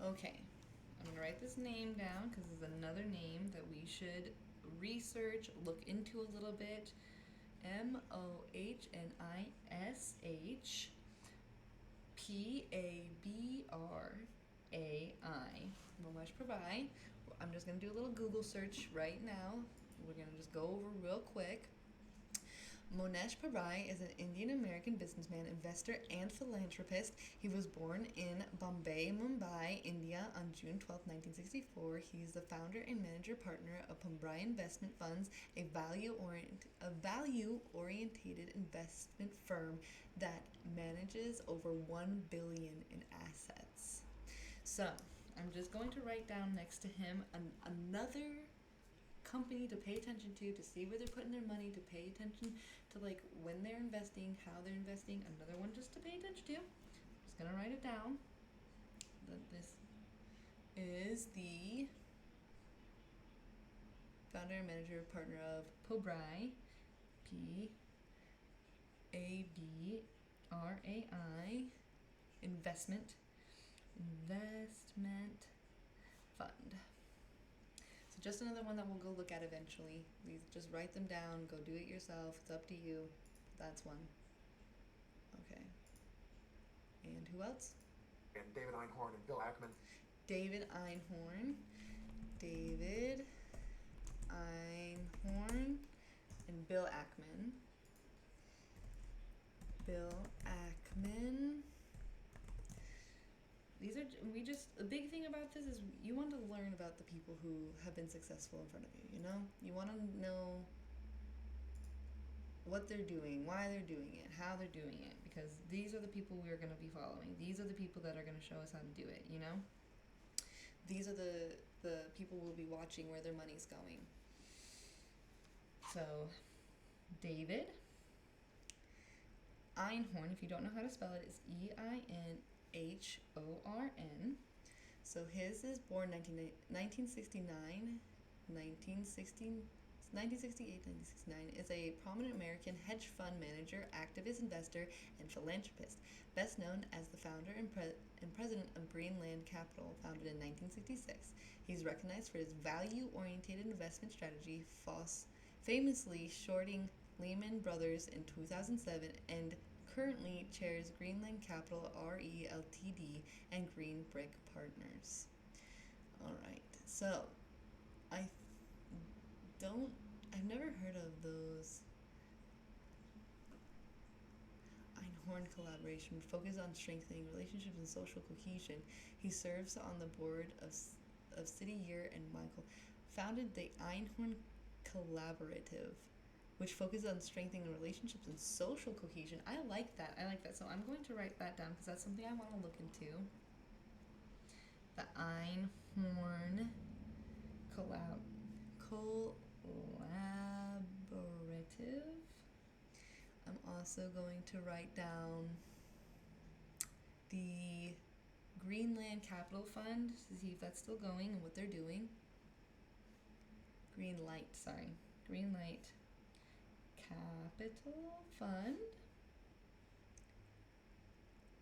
A: Okay, I'm gonna write this name down because it's another name that we should research, look into a little bit. Mohnish Pabrai. Mohnish Pabrai. I'm just gonna do a little Google search right now. We're gonna just go over real quick. Mohnish Pabrai is an Indian-American businessman, investor, and philanthropist. He was born in Bombay, Mumbai, India on June 12, 1964. He's the founder and manager partner of Pabrai Investment Funds, a value-oriented investment firm that manages over $1 billion in assets. So, I'm just going to write down next to him another company to pay attention to see where they're putting their money, to pay attention to like when they're investing, how they're investing. Another one just to pay attention to. I'm just gonna write it down. That this is the founder and manager partner of Pabrai, Pabrai RAI investment fund. So just another one that we'll go look at eventually. These, just write them down, go do it yourself. It's up to you. That's one. Okay. And who else?
C: And David Einhorn and Bill Ackman.
A: David Einhorn. David Einhorn and Bill Ackman. Bill Ackman. These are, the big thing about this is you want to learn about the people who have been successful in front of you, you know? You want to know what they're doing, why they're doing it, how they're doing it, because these are the people we're going to be following. These are the people that are going to show us how to do it, you know? These are the people we'll be watching where their money's going. So, David Einhorn, if you don't know how to spell it, it's Einhorn. So his is born 1969, 1968, 1969, is a prominent American hedge fund manager, activist, investor, and philanthropist, best known as the founder and president of Greenland Capital, founded in 1966. He's recognized for his value-oriented investment strategy, famously shorting Lehman Brothers in 2007, and currently chairs Greenland Capital RE Ltd. And Green Brick Partners. Alright, so I've never heard of those Einhorn collaboration, focused on strengthening relationships and social cohesion. He serves on the board of City Year and Michael founded the Einhorn Collaborative, which focuses on strengthening relationships and social cohesion. I like that. So I'm going to write that down because that's something I want to look into. The Einhorn Collaborative. I'm also going to write down the Greenland Capital Fund to see if that's still going and what they're doing. Greenlight Capital Fund.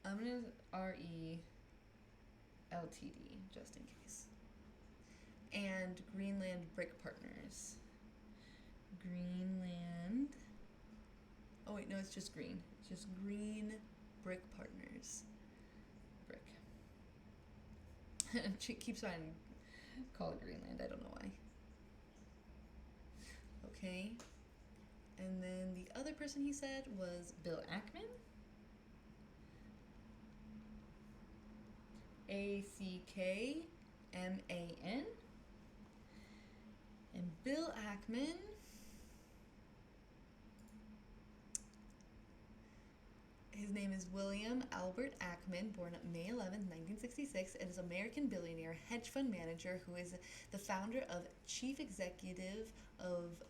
A: I'm gonna RE Ltd. just in case. And Greenland Brick Partners. Greenland. Oh wait, no, it's just green. It's just Green Brick Partners. Brick. She keeps trying to call it Greenland. I don't know why. Okay. And then the other person he said was Bill Ackman. Ackman. And Bill Ackman his name is William Albert Ackman, born May 11, 1966, and is an American billionaire hedge fund manager who is the founder of chief executive of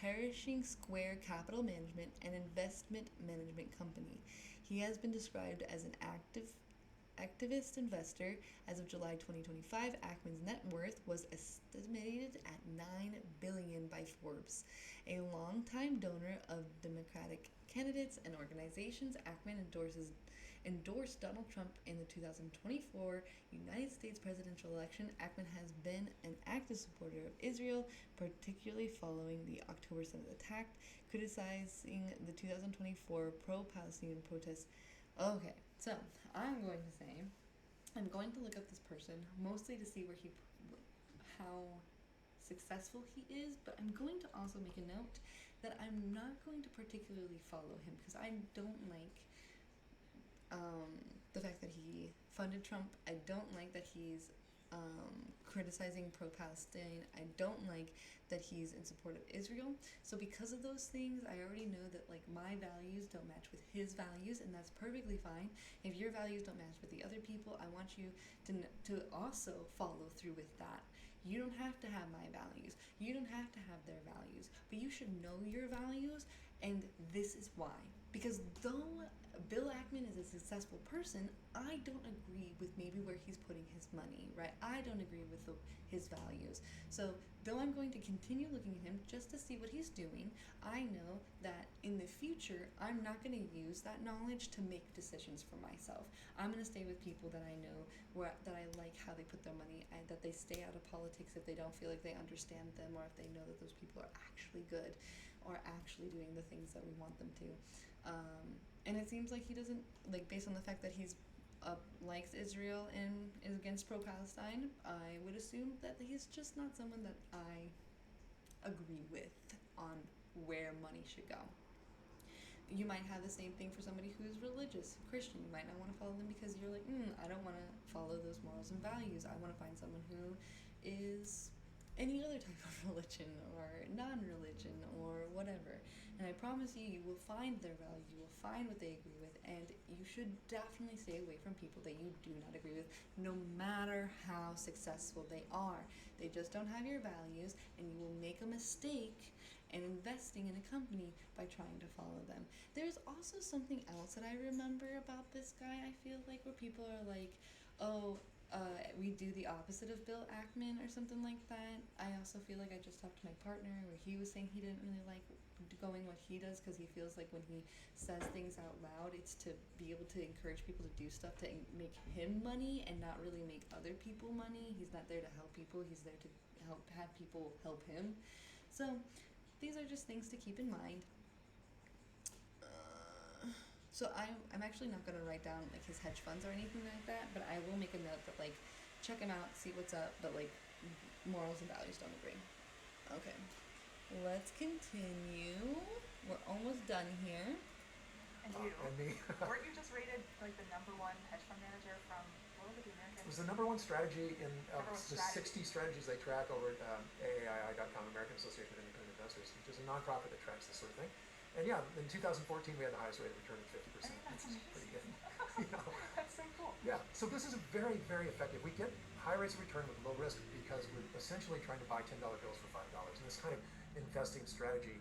A: Pershing Square Capital Management, an investment management company. He has been described as an activist investor. As of July 2025, Ackman's net worth was estimated at $9 billion by Forbes. A longtime donor of Democratic candidates and organizations, Ackman endorsed Donald Trump in the 2024 United States presidential election. Ackman has been an active supporter of Israel, particularly following the October 7th attack, criticizing the 2024 pro-Palestinian protests. Okay, so I'm going to look up this person mostly to see how successful he is, but I'm going to also make a note that I'm not going to particularly follow him because I don't like the fact that he funded Trump. I don't like that he's criticizing pro-Palestine. I don't like that he's in support of Israel. So because of those things, I already know that like my values don't match with his values, and that's perfectly fine. If your values don't match with the other people, I want you to also follow through with that. You don't have to have my values. You don't have to have their values, but you should know your values, and this is why. Because though Bill Ackman is a successful person. I don't agree with maybe where he's putting his money, right? I don't agree with his values. So though I'm going to continue looking at him just to see what he's doing, I know that in the future, I'm not going to use that knowledge to make decisions for myself. I'm going to stay with people that I know, that I like how they put their money, and that they stay out of politics if they don't feel like they understand them, or if they know that those people are actually good or actually doing the things that we want them to. And it seems like he doesn't, like, based on the fact that he's likes Israel and is against pro-Palestine, I would assume that he's just not someone that I agree with on where money should go. You might have the same thing for somebody who's religious, Christian. You might not want to follow them because you're like, I don't want to follow those morals and values. I want to find someone who is any other type of religion or non-religion or whatever. And I promise you, you will find their values, you will find what they agree with, and you should definitely stay away from people that you do not agree with, no matter how successful they are. They just don't have your values, and you will make a mistake in investing in a company by trying to follow them. There's also something else that I remember about this guy, I feel like, where people are like, we do the opposite of Bill Ackman or something like that. I also feel like I just talked to my partner where he was saying he didn't really like going what he does because he feels like when he says things out loud, it's to be able to encourage people to do stuff to make him money and not really make other people money. He's not there to help people. He's there to have people help him. So these are just things to keep in mind. So I'm actually not going to write down like his hedge funds or anything like that, but I will make a note that like check him out, see what's up, but like morals and values don't agree. Okay, let's continue. We're almost done here.
D: And you,
C: And me.
D: weren't you just rated like the #1 hedge fund manager from, what was it, the American?
C: It was the #1 strategy in
D: Number one
C: the
D: strategy.
C: 60 strategies they track over at AAII.com, American Association of Independent Investors, which is a nonprofit that tracks this sort of thing. And yeah, in 2014 we had the highest rate of return of 50%.
D: I think that's
C: which is pretty good.
D: amazing.
C: You know?
D: That's so cool.
C: Yeah, so this is very, very effective. We get high rates of return with low risk because we're essentially trying to buy $10 bills for $5. And this kind of investing strategy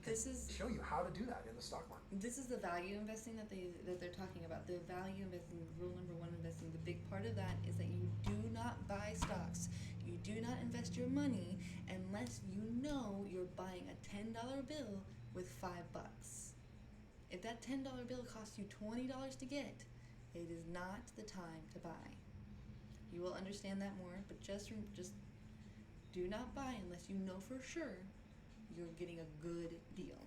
C: can show you how to do that in the stock market.
A: This is the value investing that they're talking about. The value investing, rule number 1 investing. The big part of that is that you do not buy stocks. You do not invest your money unless you know you're buying a $10 bill with $5. If that $10 bill costs you $20 to get, it is not the time to buy. You will understand that more, but just do not buy unless you know for sure you're getting a good deal.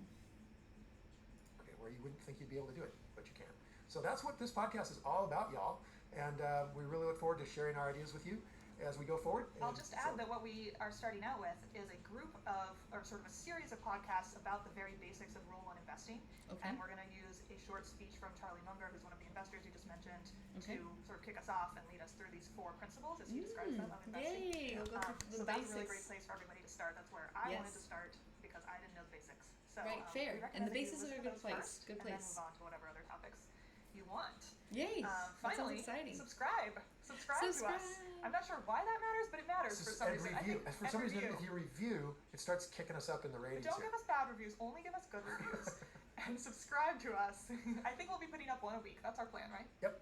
C: Okay, where you wouldn't think you'd be able to do it, but you can. So that's what this podcast is all about, y'all. And we really look forward to sharing our ideas with you as we go forward.
D: I'll just add that what we are starting out with is a group of, or sort of a series of podcasts about the very basics of Rule 1 investing.
A: Okay.
D: And we're going to use a short speech from Charlie Munger, who's one of the investors you just mentioned,
A: Okay.
D: to sort of kick us off and lead us through these 4 principles, as he describes them, of investing.
A: Yay! We'll go through
D: So
A: the
D: that's a really
A: basics.
D: great place for everybody to start. That's where I wanted
A: Yes.
D: to start because I didn't know the basics. So,
A: Right,
D: we
A: fair.
D: recommend
A: And the
D: that you
A: bases are
D: listen
A: a
D: to
A: good
D: those
A: place.
D: first,
A: Good
D: and then
A: place.
D: move on to whatever other topics you want.
A: Yay! That sounds
D: Finally,
A: exciting.
D: subscribe to us. I'm not sure why that matters, but it matters for some
C: And
D: reason. I
C: review.
D: think,
C: For some reason,
D: review.
C: if you review, it starts kicking us up in the ratings
D: Don't
C: here.
D: give us bad reviews, only give us good reviews. And subscribe to us. I think we'll be putting up 1 a week. That's our plan, right?
C: Yep.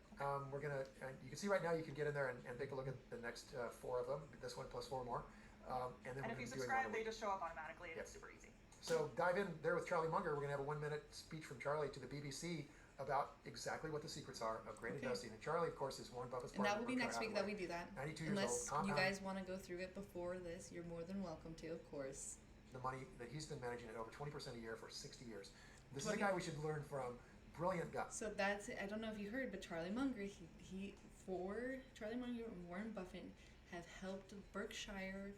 C: We're gonna. And you can see right now. You can get in there and take a look at the next 4 of them. This one plus 4 more. And then
D: And
C: we're
D: if you
C: gonna be doing
D: subscribe,
C: one a
D: they
C: week.
D: just show up automatically, and
C: Yep.
D: it's super easy.
C: So dive in there with Charlie Munger. We're gonna have a 1-minute speech from Charlie to the BBC about exactly what the secrets are of great investing. And Charlie, of course, is Warren Buffett's
A: And
C: partner.
A: that will be
C: Berkshire
A: next week that we
C: Hathaway.
A: do that.
C: 92 years
A: Unless
C: old.
A: you
C: Compound.
A: guys want to go through it before this, you're more than welcome to, of course.
C: The money that he's been managing at over 20% a year for 60 years. This is
A: 20
C: a guy we should learn from. Brilliant guy.
A: So that's it. I don't know if you heard, but Charlie Munger, Charlie Munger and Warren Buffett have helped Berkshire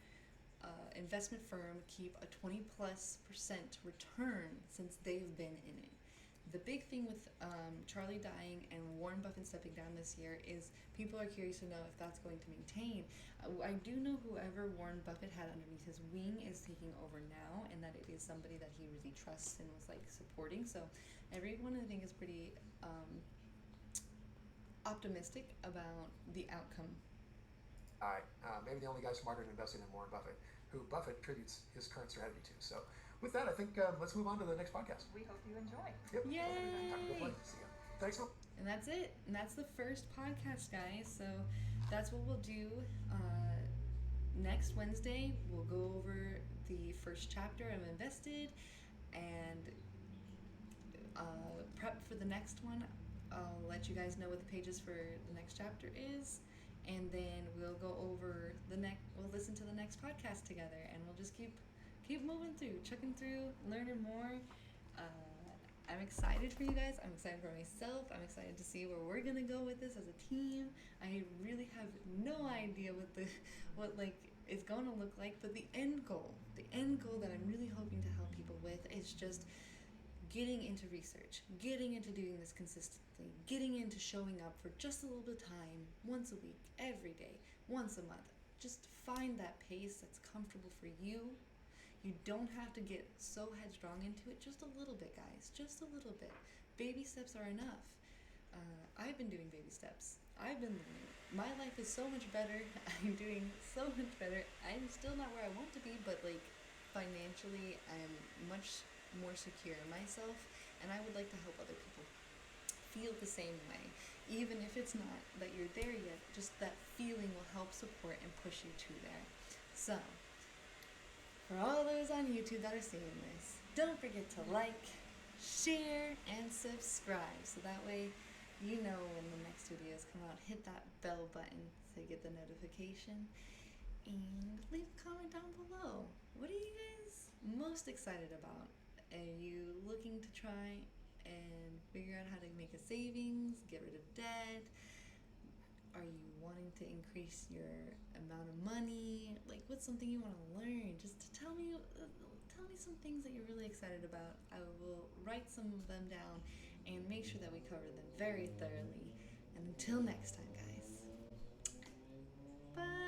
A: investment firm keep a 20+% return since they've been in it. The big thing with Charlie dying and Warren Buffett stepping down this year is people are curious to know if that's going to maintain. I do know whoever Warren Buffett had underneath his wing is taking over now, and that it is somebody that he really trusts and was like supporting. So everyone, I think, is pretty optimistic about the outcome.
C: Maybe the only guy smarter than investing than Warren Buffett, who Buffett attributes his current strategy to. So with that, I think let's move on to the next podcast.
D: We hope you enjoy.
C: Yep.
A: Yay!
C: Have a good one. See ya. Thanks.
A: And that's it. And that's the first podcast, guys. So that's what we'll do. Next Wednesday, we'll go over the first chapter of Invested and prep for the next one. I'll let you guys know what the pages for the next chapter is. And then we'll go over we'll listen to the next podcast together. And we'll just keep moving through, checking through, learning more. I'm excited for you guys. I'm excited for myself. I'm excited to see where we're gonna go with this as a team. I really have no idea what it's gonna look like, but the end goal that I'm really hoping to help people with is just getting into research, getting into doing this consistently, getting into showing up for just a little bit of time, once a week, every day, once a month. Just find that pace that's comfortable for you. You don't have to get so headstrong into it. Just a little bit, guys. Just a little bit. Baby steps are enough. I've been doing baby steps. I've been learning. My life is so much better. I'm doing so much better. I'm still not where I want to be, but like financially, I am much more secure in myself, and I would like to help other people feel the same way. Even if it's not that you're there yet, just that feeling will help support and push you to there. So, for all those on YouTube that are seeing this, don't forget to like, share, and subscribe. So that way you know when the next videos come out. Hit that bell button to get the notification. And leave a comment down below. What are you guys most excited about? Are you looking to try and figure out how to make a savings, get rid of debt? Are you wanting to increase your amount of money? Like, what's something you want to learn? Just to tell me some things that you're really excited about. I will write some of them down and make sure that we cover them very thoroughly. And until next time, guys. Bye.